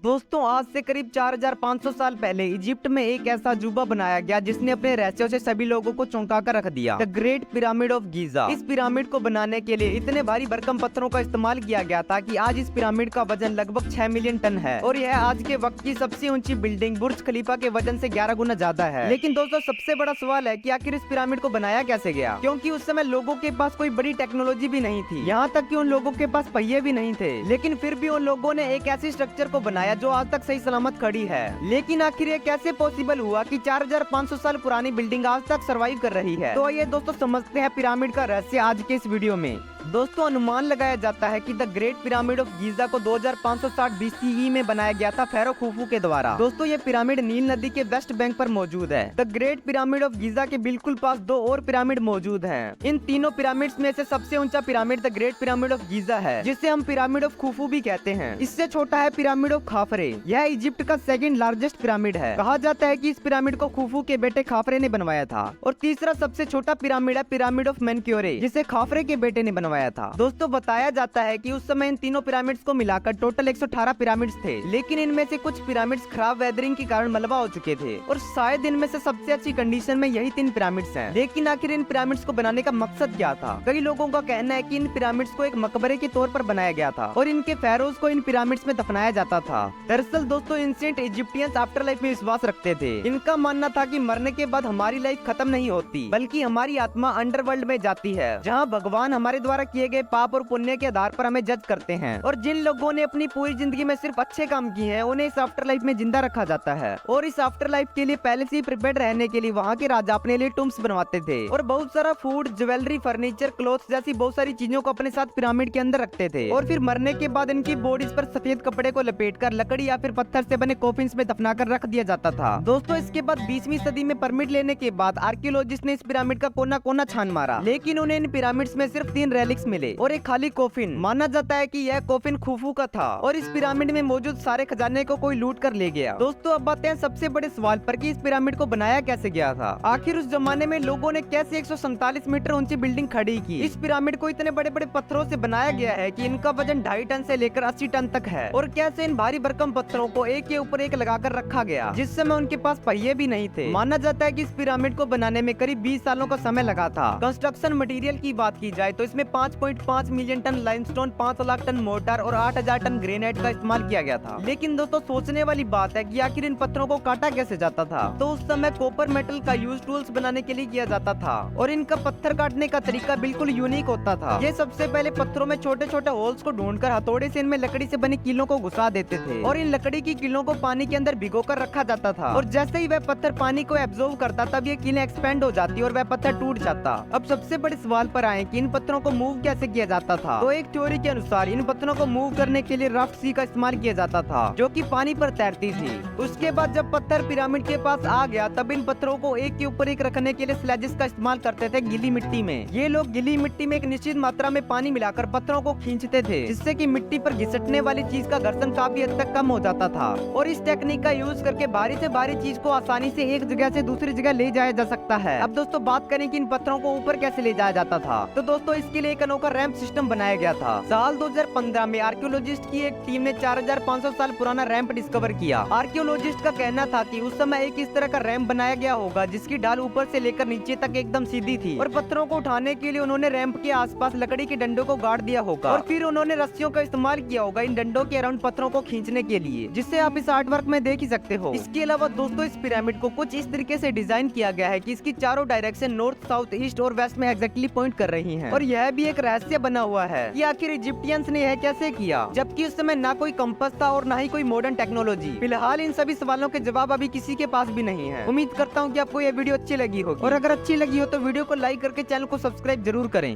दोस्तों आज से करीब 4500 साल पहले इजिप्ट में एक ऐसा अजूबा बनाया गया जिसने अपने रहस्यों से सभी लोगों को चौंका कर रख दिया। The great pyramid of Giza. इस पिरामिड को बनाने के लिए इतने भारी भरकम पत्थरों का इस्तेमाल किया गया था कि आज इस पिरामिड का वजन लगभग 6 मिलियन टन है और यह आज के वक्त की सबसे ऊंची बिल्डिंग बुर्ज खलीफा के वजन से 11 गुना ज्यादा है। लेकिन दोस्तों सबसे बड़ा सवाल है कि आखिर इस पिरामिड को बनाया कैसे गया, क्योंकि उस समय लोगों के पास कोई बड़ी टेक्नोलॉजी भी नहीं थी, यहाँ तक कि उन लोगों के पास पहिए भी नहीं थे। लेकिन फिर भी उन लोगों ने एक ऐसी स्ट्रक्चर को बनाया जो आज तक सही सलामत खड़ी है। लेकिन आखिर ये कैसे पॉसिबल हुआ कि 4500 साल पुरानी बिल्डिंग आज तक सर्वाइव कर रही है। तो ये दोस्तों समझते हैं पिरामिड का रहस्य आज के इस वीडियो में। दोस्तों अनुमान लगाया जाता है कि the great pyramid of Giza को 2560 BCE में बनाया गया था फेरो खुफू के द्वारा। दोस्तों ये पिरामिड नील नदी के वेस्ट बैंक पर मौजूद है। The great pyramid of Giza के बिल्कुल पास दो और पिरामिड मौजूद हैं। इन तीनों पिरामिड्स में से सबसे ऊंचा pyramid the great pyramid of Giza है, जिसे हम पिरामिड ऑफ खुफू भी कहते हैं। इससे छोटा है पिरामिड ऑफ खाफरे। यह इजिप्ट का सेकंड लार्जेस्ट पिरामिड है। कहा जाता है कि इस पिरामिड को खुफू के बेटे खाफरे ने बनवाया था। और तीसरा सबसे छोटा पिरामिड है पिरामिड ऑफ मेनक्योरे, जिसे खाफरे के बेटे ने बनवाया था। दोस्तों बताया जाता है कि उस समय इन तीनों पिरामिड्स को मिलाकर टोटल 118 पिरामिड्स थे, लेकिन इनमें से कुछ पिरामिड्स खराब वेदरिंग के कारण मलबा हो चुके थे और शायद इनमें से सबसे अच्छी कंडीशन में यही 3 पिरामिड्स हैं। लेकिन आखिर इन पिरामिड्स को बनाने का मकसद क्या था? कई लोगों का कहना है कि इन पिरामिड्स को एक मकबरे के तौर पर बनाया गया था और इनके फेरोज को इन पिरामिड्स में दफनाया जाता था। दरअसल दोस्तों एंशिएंट इजिप्टियंस आफ्टर लाइफ में विश्वास रखते थे। इनका मानना था कि मरने के बाद हमारी लाइफ खत्म नहीं होती, बल्कि हमारी आत्मा अंडरवर्ल्ड में जाती है, जहाँ भगवान हमारे द्वारा किए गए पाप और पुण्य के आधार पर हमें जज करते हैं। और जिन लोगों ने अपनी पूरी जिंदगी में सिर्फ अच्छे काम किए हैं उन्हें इस आफ्टर लाइफ में जिंदा रखा जाता है। और इस आफ्टर लाइफ के लिए पहले से ही प्रिपेयर रहने के लिए वहाँ के राजा अपने लिए टूम्स बनवाते थे और बहुत सारा फूड, ज्वेलरी, फर्नीचर, क्लोथ्स जैसी बहुत सारी चीजों को अपने साथ पिरामिड के अंदर रखते थे। और फिर मरने के बाद इनकी बॉडीज पर सफेद कपड़े को लपेटकर लकड़ी या फिर पत्थर से बने कॉफिन्स में दफनाकर रख दिया जाता था। दोस्तों इसके बाद 20वीं सदी में परमिट लेने के बाद आर्कियोलॉजिस्ट ने इस पिरामिड का कोना कोना छान मारा, लेकिन उन्हें इन पिरामिड्स में सिर्फ 3 रेलिक्स मिले और एक खाली कॉफिन। माना जाता है कि यह कॉफिन खुफू का था और इस पिरामिड में मौजूद सारे खजाने को कोई लूट कर ले गया। दोस्तों अब आते हैं सबसे बड़े सवाल पर कि इस पिरामिड को बनाया कैसे गया था। आखिर उस जमाने में लोगों ने कैसे 147 मीटर ऊंची बिल्डिंग खड़ी की। इस पिरामिड को इतने बड़े बड़े पत्थरों से बनाया गया है कि इनका वजन 2.5 टन से लेकर 80 टन तक है। और कैसे इन भारी भरकम पत्थरों को एक के ऊपर एक लगाकर रखा गया, जिस समय उनके पास पहिए भी नहीं थे। माना जाता है कि इस पिरामिड को बनाने में करीब 20 सालों का समय लगा था। कंस्ट्रक्शन मटेरियल की बात की जाए तो इसमें 5.5 million ton limestone, 5 lakh ton mortar और 8000 टन ग्रेनाइट का इस्तेमाल किया गया था। लेकिन दोस्तों सोचने वाली बात है कि आखिर इन पत्थरों को काटा कैसे जाता था। तो उस समय कॉपर मेटल का यूज टूल्स बनाने के लिए किया जाता था और इनका पत्थर काटने का तरीका बिल्कुल यूनिक होता था। ये सबसे पहले पत्थरों में छोटे छोटे होल्स को ढूंढकर हथौड़े से इनमें लकड़ी से बनी कीलों को घुसा देते थे और इन लकड़ी की कीलों को पानी के अंदर भिगोकर रखा जाता था। और जैसे ही वह पत्थर पानी को एब्जॉर्ब करता तब ये कीलें एक्सपेंड हो जाती और वह पत्थर टूट जाता। अब सबसे बड़े सवाल पर आए कि इन पत्थरों को मूव कैसे किया जाता था। तो एक थ्योरी के अनुसार इन पत्थरों को मूव करने के लिए राफ्ट सी का इस्तेमाल किया जाता था, जो कि पानी पर तैरती थी। उसके बाद जब पत्थर पिरामिड के पास आ गया तब इन पत्थरों को एक के ऊपर एक रखने के लिए स्लेजेस का इस्तेमाल करते थे गीली मिट्टी में। ये लोग गीली मिट्टी में एक निश्चित मात्रा में पानी मिलाकर पत्थरों को खींचते थे, जिससे कि मिट्टी पर घिसटने वाली चीज का घर्षण काफी हद तक कम हो जाता था। और इस टेक्निक का यूज करके भारी से भारी चीज को आसानी से एक जगह से दूसरी जगह ले जाया जा सकता है। अब दोस्तों बात करें कि इन पत्थरों को ऊपर कैसे ले जाया जाता था। तो दोस्तों इसके लिए एक अनोखा रैंप सिस्टम बनाया गया था। साल 2015 में आर्कियोलॉजिस्ट की एक टीम ने 4500 साल पुराना रैंप डिस्कवर किया। आर्कियोलॉजिस्ट का कहना था कि उस समय एक इस तरह का रैंप बनाया गया होगा जिसकी ढाल ऊपर से लेकर नीचे तक एकदम सीधी थी और पत्थरों को उठाने के लिए उन्होंने रैंप के आसपास लकड़ी के डंडों को गाड़ दिया होगा और फिर उन्होंने रस्सियों का इस्तेमाल किया होगा इन डंडों के अराउंड पत्थरों को खींचने के लिए, जिससे आप इस आर्ट वर्क में देख ही सकते हो। इसके अलावा दोस्तों इस पिरामिड को कुछ इस तरीके से डिजाइन किया गया है कि इसकी चारों डायरेक्शन नॉर्थ, साउथ, ईस्ट और वेस्ट में एग्जैक्टली पॉइंट कर रही हैं। और यह भी एक रहस्य बना हुआ है कि आखिर इजिप्टियंस ने यह कैसे किया, जबकि उस समय ना कोई कंपास था और ना ही कोई मॉडर्न टेक्नोलॉजी। फिलहाल इन सभी सवालों के जवाब अभी किसी के पास भी नहीं है। उम्मीद करता हूँ कि आपको यह वीडियो अच्छी लगी होगी और अगर अच्छी लगी हो तो वीडियो को लाइक करके चैनल को सब्सक्राइब जरूर करें।